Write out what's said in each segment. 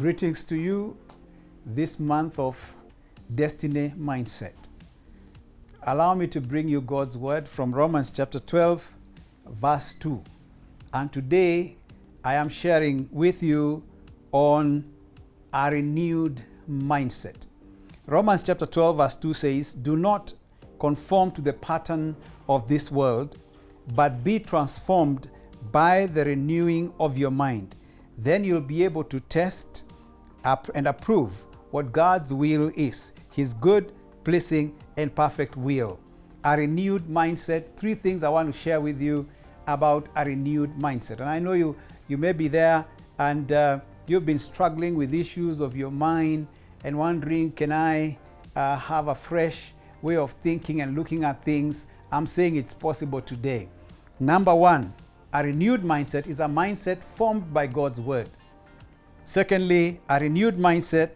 Greetings to you this month of Destiny Mindset. Allow me to bring you God's word from Romans chapter 12, verse 2. And today I am sharing with you on a renewed mindset. Romans chapter 12, verse 2 says, "Do not conform to the pattern of this world, but be transformed by the renewing of your mind. Then you'll be able to test and approve what God's will is, His good, pleasing, and perfect will." A renewed mindset. Three things I want to share with you about a renewed mindset. And I know you may be there and you've been struggling with issues of your mind and wondering, can I have a fresh way of thinking and looking at things? I'm saying it's possible today. Number one, a renewed mindset is a mindset formed by God's word. Secondly, a renewed mindset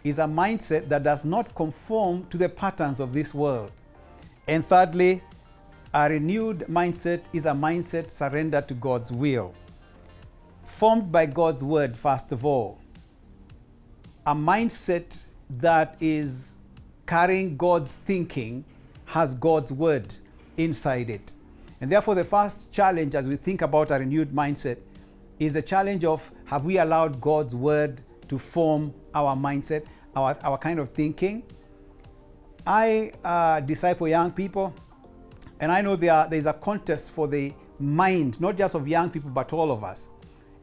is a mindset that does not conform to the patterns of this world. And thirdly, a renewed mindset is a mindset surrendered to God's will. Formed by God's word, first of all. A mindset that is carrying God's thinking has God's word inside it. And therefore, the first challenge as we think about a renewed mindset is the challenge of, have we allowed God's word to form our mindset, our kind of thinking? I disciple young people, and I know there's a contest for the mind, not just of young people, but all of us.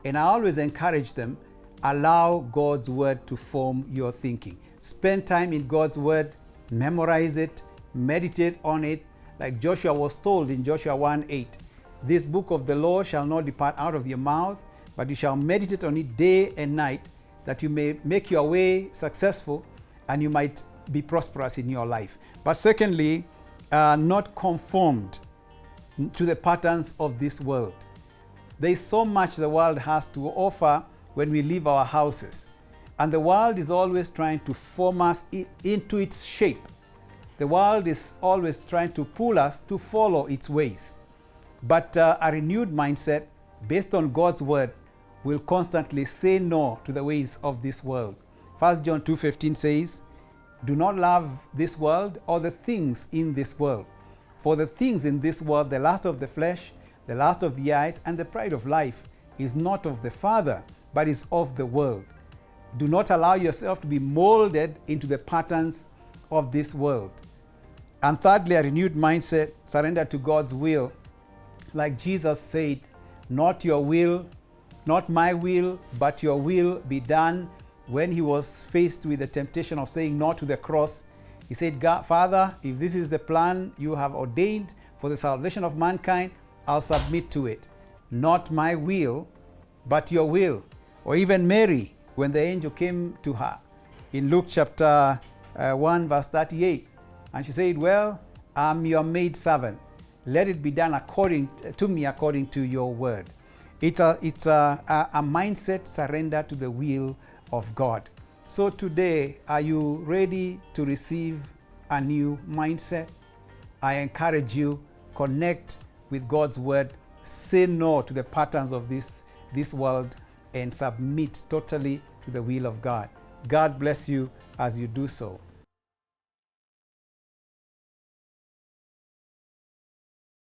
And I always encourage them, allow God's word to form your thinking. Spend time in God's word, memorize it, meditate on it. Like Joshua was told in Joshua 1:8, "This book of the law shall not depart out of your mouth, but you shall meditate on it day and night, that you may make your way successful and you might be prosperous in your life." But secondly, not conformed to the patterns of this world. There is so much the world has to offer when we leave our houses. And the world is always trying to form us into its shape. The world is always trying to pull us to follow its ways. But a renewed mindset based on God's word will constantly say no to the ways of this world. 1 John 2:15 says, "Do not love this world or the things in this world. For the things in this world, the lust of the flesh, the lust of the eyes, and the pride of life, is not of the Father, but is of the world." Do not allow yourself to be molded into the patterns of this world. And thirdly, a renewed mindset surrendered to God's will. Like Jesus said, "Not your will, not my will, but your will be done." When he was faced with the temptation of saying no to the cross, he said, "God, Father, if this is the plan you have ordained for the salvation of mankind, I'll submit to it. Not my will, but your will." Or even Mary, when the angel came to her in Luke chapter 1, verse 38, and she said, "Well, I'm your maidservant. Let it be done according to your word." It's a mindset surrender to the will of God. So today, are you ready to receive a new mindset? I encourage you, connect with God's word, say no to the patterns of this world, and submit totally to the will of God. God bless you as you do so.